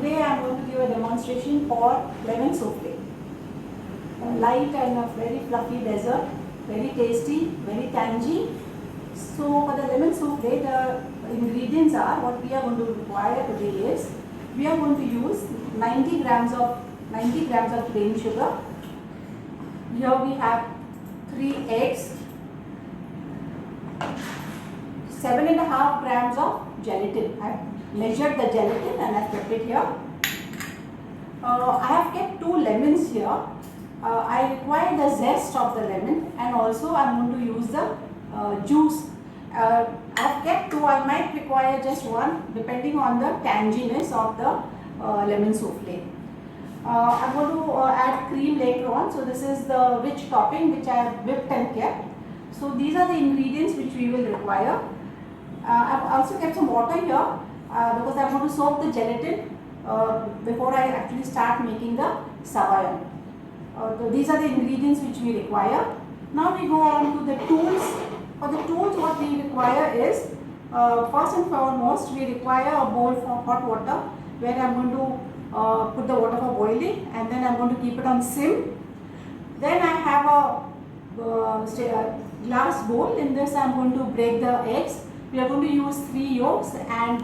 today I am going to give a demonstration for lemon souffle. A light and a very fluffy dessert, very tasty, very tangy. So for the lemon souffle, the ingredients are, what we are going to require today is, we are going to use 90 grams of plain sugar. Here we have 3 eggs, 7.5 grams of gelatin. I have measured the gelatin and I have kept it here. I have kept 2 lemons here. I require the zest of the lemon, and also I am going to use the juice. I have kept 2, I might require just 1 depending on the tanginess of the lemon souffle. I am going to add cream later on, so this is the rich topping which I have whipped and kept. So these are the ingredients which we will require. I have also kept some water here because I am going to soak the gelatin before I actually start making the sabayon. These are the ingredients which we require. Now we go on to the tools. For the tools, what we require is, first and foremost, we require a bowl for hot water where I am going to put the water for boiling, and then I am going to keep it on sim. Then I have a glass bowl. In this I am going to break the eggs. We are going to use 3 yolks and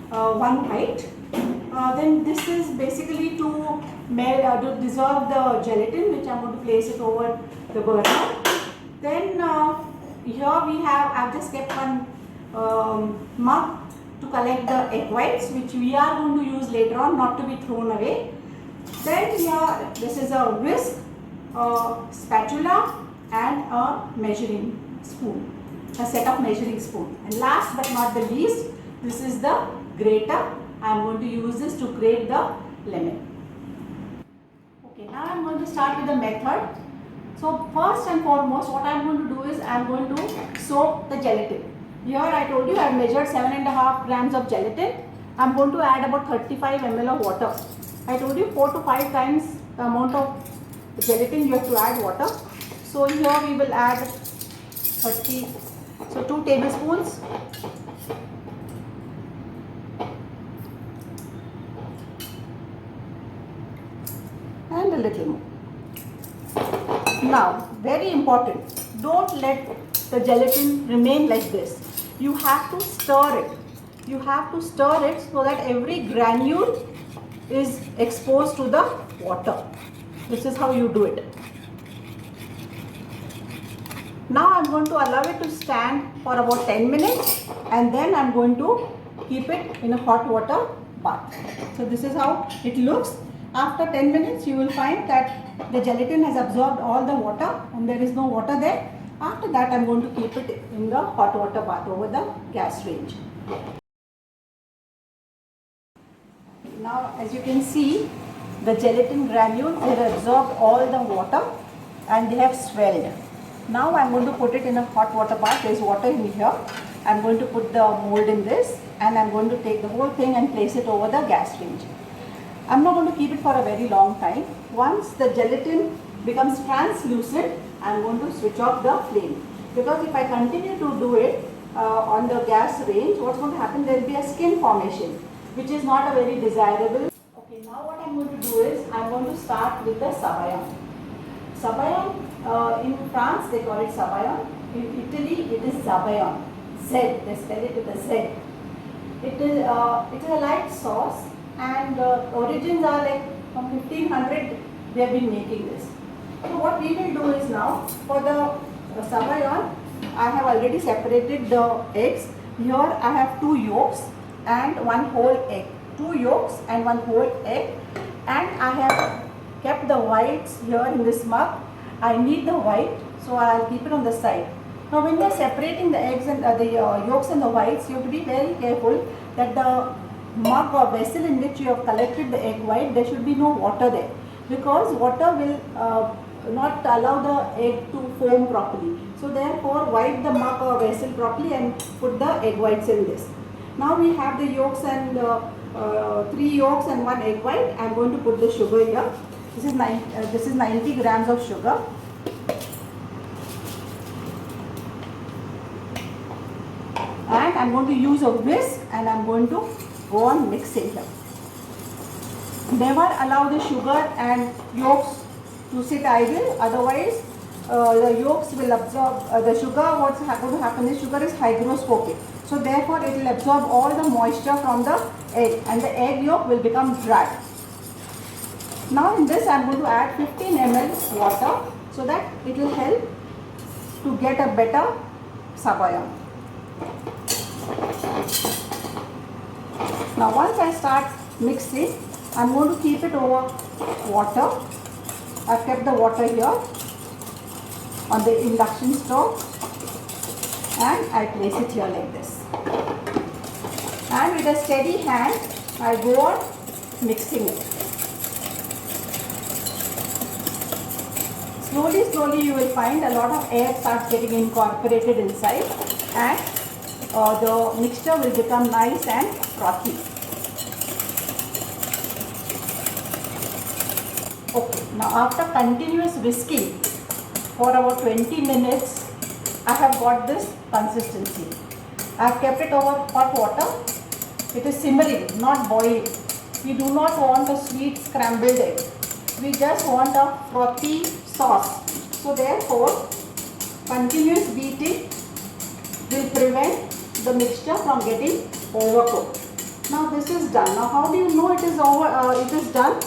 1 white. Then this is basically to dissolve the gelatin, which I am going to place it over the burner. Then here we have, I have just kept one mug to collect the egg whites, which we are going to use later on, not to be thrown away. Then here, this is a whisk, a spatula and a measuring spoon, a set of measuring spoon. And last but not the least, this is the grater. I am going to use this to grate the lemon. Okay, now I am going to start with the method. So first and foremost, what I am going to do is I am going to soak the gelatin. Here I told you I have measured 7.5 grams of gelatin. I am going to add about 35 ml of water. I told you 4 to 5 times the amount of gelatin you have to add water. So here we will add 2 tablespoons. And a little more. Now, very important, don't let the gelatin remain like this. You have to stir it. You have to stir it so that every granule is exposed to the water. This is how you do it. Now I am going to allow it to stand for about 10 minutes, and then I am going to keep it in a hot water bath. So this is how it looks. After 10 minutes you will find that the gelatin has absorbed all the water and there is no water there. After that I am going to keep it in the hot water bath over the gas range. Now as you can see, the gelatin granules, they have absorbed all the water and they have swelled. Now I am going to put it in a hot water bath. There is water in here. I am going to put the mold in this, and I am going to take the whole thing and place it over the gas range. I am not going to keep it for a very long time. Once the gelatin becomes translucent, I am going to switch off the flame. Because if I continue to do it on the gas range, what is going to happen, there will be a skin formation, which is not a very desirable. Okay, now what I am going to do is, I am going to start with the sabayon. Sabayon, in France they call it sabayon. In Italy it is zabayon. Z, they spell it with a Z. It is a light sauce, and origins are like from 1500 they have been making this. So what we will do is, now for the sabayon, I have already separated the eggs. Here I have 2 yolks and 1 whole egg. 2 yolks and 1 whole egg, and I have kept the whites here in this mug. I need the white, so I will keep it on the side. Now when you are separating the eggs and the yolks and the whites, you have to be very careful that the mug or vessel in which you have collected the egg white, there should be no water there, because water will not allow the egg to foam properly. So therefore wipe the mug or vessel properly and put the egg whites in this. Now we have the yolks and 3 yolks and 1 egg white. I am going to put the sugar here. This is 90 grams of sugar. And I am going to use a whisk, and I am going to go on mixing here. Never allow the sugar and yolks to sit idle, otherwise the yolks will absorb the sugar. What's going to happen is sugar is hygroscopic, so therefore it will absorb all the moisture from the egg and the egg yolk will become dry. Now in this I am going to add 15 ml water so that it will help to get a better sabayan. Now once I start mixing, I am going to keep it over water. I have kept the water here on the induction stove and I place it here like this. And with a steady hand, I go on mixing it. Slowly you will find a lot of air starts getting incorporated inside and the mixture will become nice and frothy. Okay, now after continuous whisking for about 20 minutes, I have got this consistency. I have kept it over hot water. It is simmering, not boiling. We do not want a sweet scrambled egg. We just want a frothy sauce. So therefore, continuous beating will prevent the mixture from getting overcooked. Now this is done. Now how do you know it is it is done?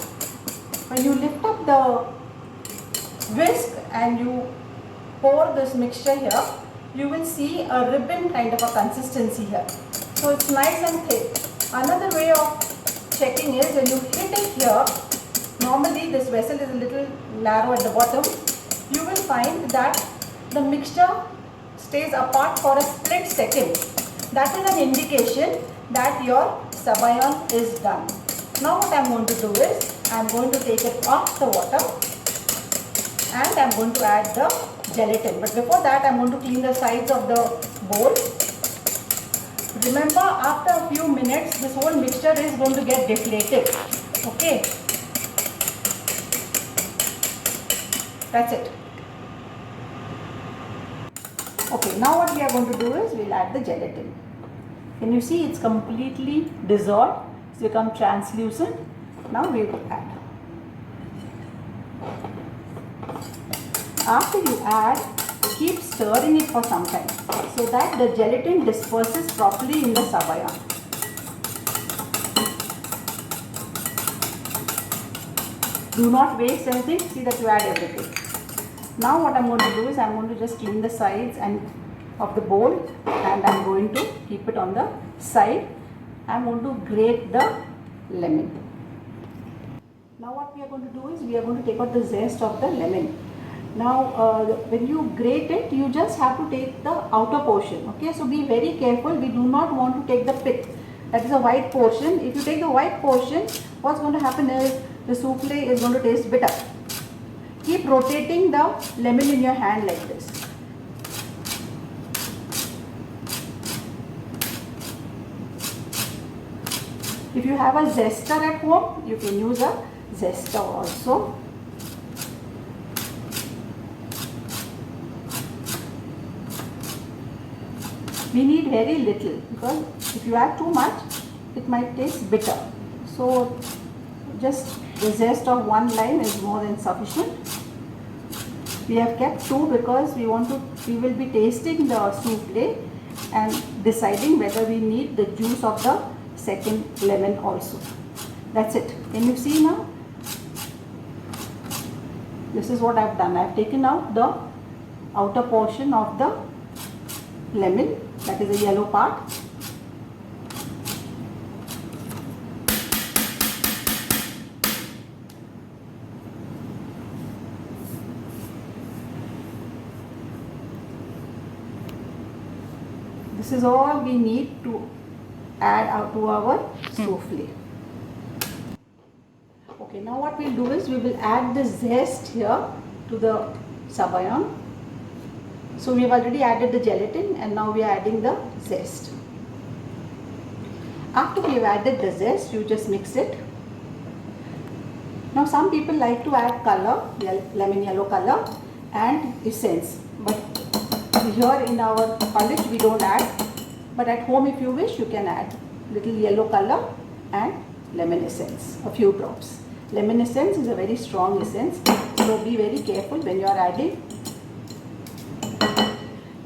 When you lift up the whisk and you pour this mixture here, you will see a ribbon kind of a consistency here. So it's nice and thick. Another way of checking is when you hit it here, normally this vessel is a little narrow at the bottom, you will find that the mixture stays apart for a split second. That is an indication that your sabayan is done. Now what I am going to do is, I am going to take it off the water and I am going to add the gelatin. But before that I am going to clean the sides of the bowl. Remember, after a few minutes this whole mixture is going to get deflated. Okay. That's it. Okay, now what we are going to do is we will add the gelatin. Can you see it's completely dissolved? It's become translucent. Now we will add. After you add, keep stirring it for some time so that the gelatin disperses properly in the sabayan. Do not waste anything. See that you add everything. Now what I am going to do is I am going to just clean the sides and of the bowl and I am going to keep it on the side. I am going to grate the lemon. Now what we are going to do is we are going to take out the zest of the lemon. Now when you grate it, you just have to take the outer portion. Okay, so be very careful. We do not want to take the pith. That is a white portion. If you take the white portion, what's going to happen is the souffle is going to taste bitter. Keep rotating the lemon in your hand like this. If you have a zester at home, you can use a zester also. We need very little because if you add too much, it might taste bitter. So just the zest of one lime is more than sufficient. We have kept two because we will be tasting the souffle and deciding whether we need the juice of the second lemon also. That's it. Can you see now? This is what I have done. I have taken out the outer portion of the lemon, that is the yellow part. This is all we need to add out to our souffle. Okay, now what we'll do is we will add the zest here to the sabayan. So we have already added the gelatin and now we are adding the zest. After we have added the zest, you just mix it. Now some people like to add color, lemon yellow color and essence. But here in our college we don't add. But at home if you wish, you can add little yellow color and lemon essence, a few drops. Lemon essence is a very strong essence, so be very careful when you are adding.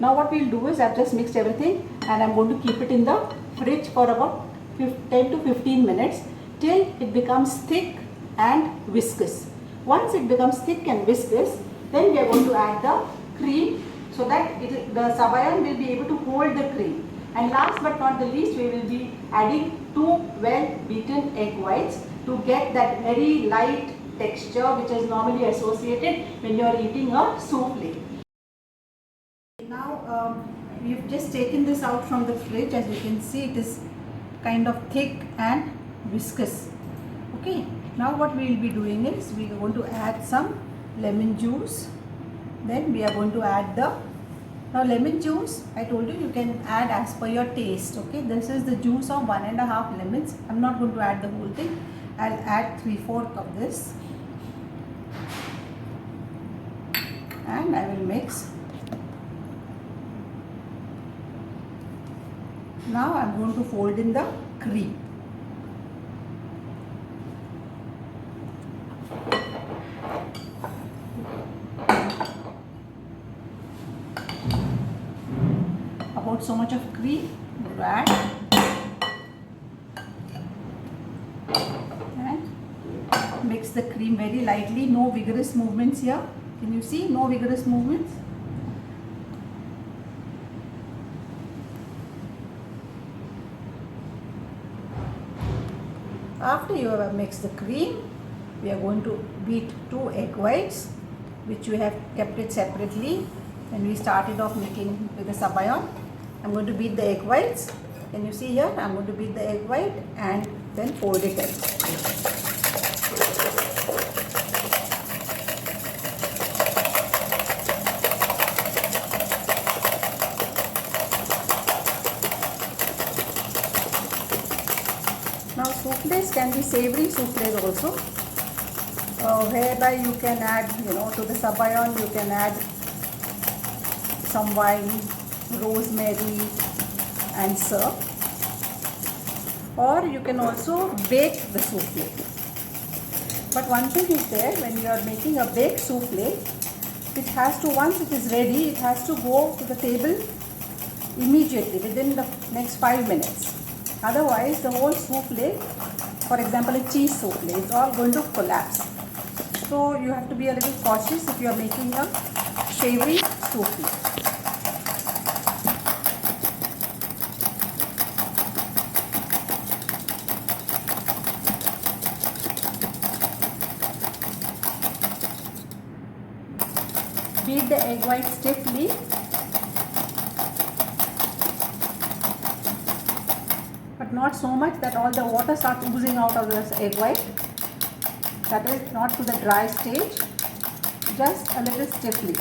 Now what we will do is, I have just mixed everything and I am going to keep it in the fridge for about 10 to 15 minutes till it becomes thick and viscous. Once it becomes thick and viscous, then we are going to add the cream so that the sabayan will be able to hold the cream. And last but not the least, we will be adding 2 well beaten egg whites to get that very light texture which is normally associated when you are eating a souffle. Now we've just taken this out from the fridge. As you can see, it is kind of thick and viscous. Okay, now what we will be doing is we are going to add some lemon juice. Then we are going to add the, now lemon juice, I told you can add as per your taste. Okay, this is the juice of 1.5 lemons. I'm not going to add the whole thing. I'll add 3/4 of this and I will mix. Now I'm going to fold in the cream. About so much of cream, we'll add and mix the cream very lightly. No vigorous movements here. Can you see? No vigorous movements. After you have mixed the cream, we are going to beat 2 egg whites, which we have kept it separately when we started off making with the sabayon. I'm going to beat the egg whites. Can you see here? I'm going to beat the egg white and then fold it in. Now souffles can be savory souffles also, whereby you can add, to the sabayon you can add some wine, rosemary and serve, or you can also bake the souffle. But one thing is there, when you are making a baked souffle, it has to, once it is ready, it has to go to the table immediately within the next 5 minutes. Otherwise the whole souffle, for example a cheese souffle, is all going to collapse. So you have to be a little cautious if you are making a savory souffle. Beat the egg white stiffly. But not so much that all the water starts oozing out of this egg white. That is not to the dry stage, just a little stiffly.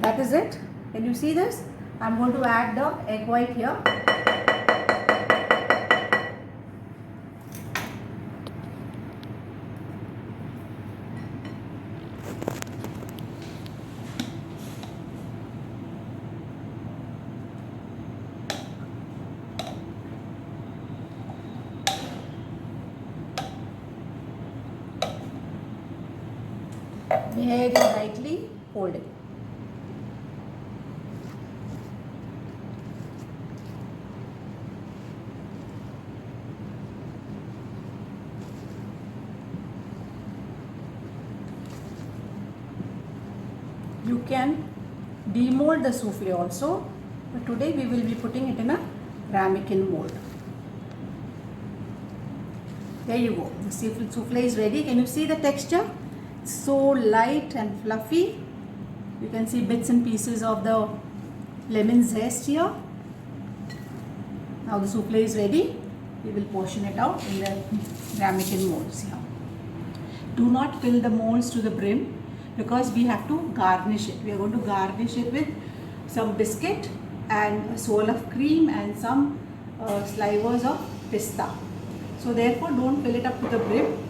That is it. Can you see this? I'm going to add the egg white here. Very lightly hold it. You can demold the souffle also, but today we will be putting it in a ramekin mold. There you go. The souffle is ready. Can you see the texture? So light and fluffy. You can see bits and pieces of the lemon zest here. Now the souffle is ready. We will portion it out in the ramekin molds here. Do not fill the molds to the brim because we have to garnish it. We are going to garnish it with some biscuit and a swirl of cream and some slivers of pista. So therefore don't fill it up to the brim.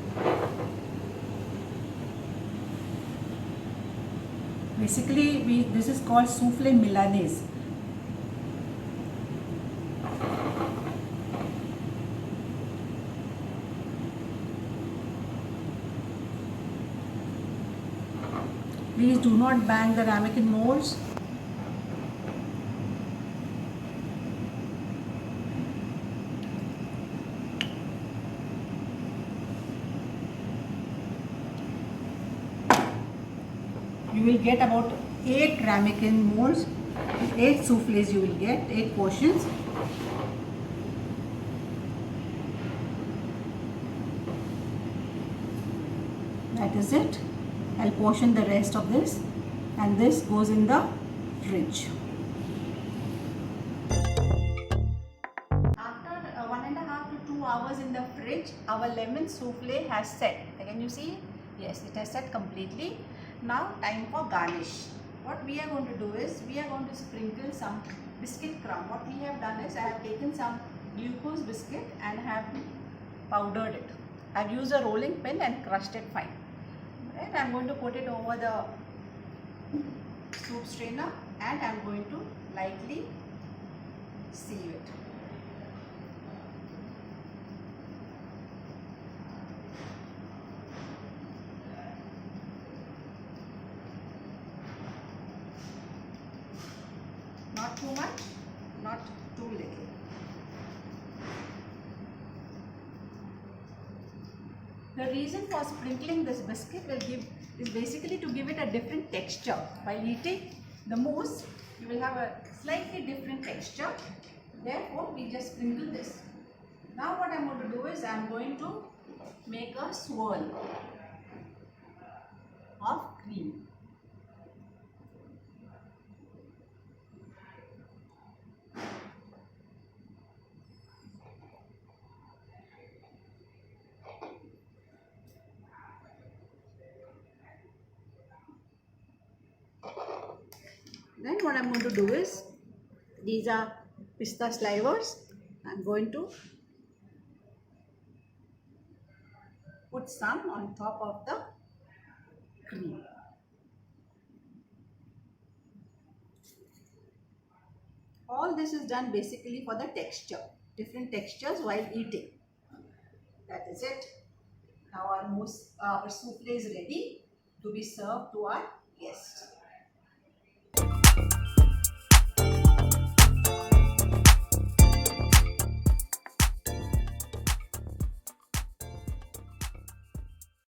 Basically, this is called souffle Milanese. Please do not bang the ramekin molds. You will get about 8 ramekin molds, 8 soufflés you will get, 8 portions. That is it. I'll portion the rest of this, and this goes in the fridge. After 1.5 to 2 hours in the fridge, our lemon souffle has set. Can you see? Yes, it has set completely. Now time for garnish. What we are going to do is, we are going to sprinkle some biscuit crumb. What we have done is, I have taken some glucose biscuit and have powdered it. I have used a rolling pin and crushed it fine. Right, I am going to put it over the soup strainer and I am going to lightly sieve it. Not too much, not too little. The reason for sprinkling this biscuit is basically to give it a different texture. While eating the mousse, you will have a slightly different texture. Therefore, we just sprinkle this. Now what I am going to do is, I am going to make a swirl of cream. Then what I am going to do is, these are pista slivers. I am going to put some on top of the cream. All this is done basically for the texture, different textures while eating. That is it. Now our souffle is ready to be served to our guests.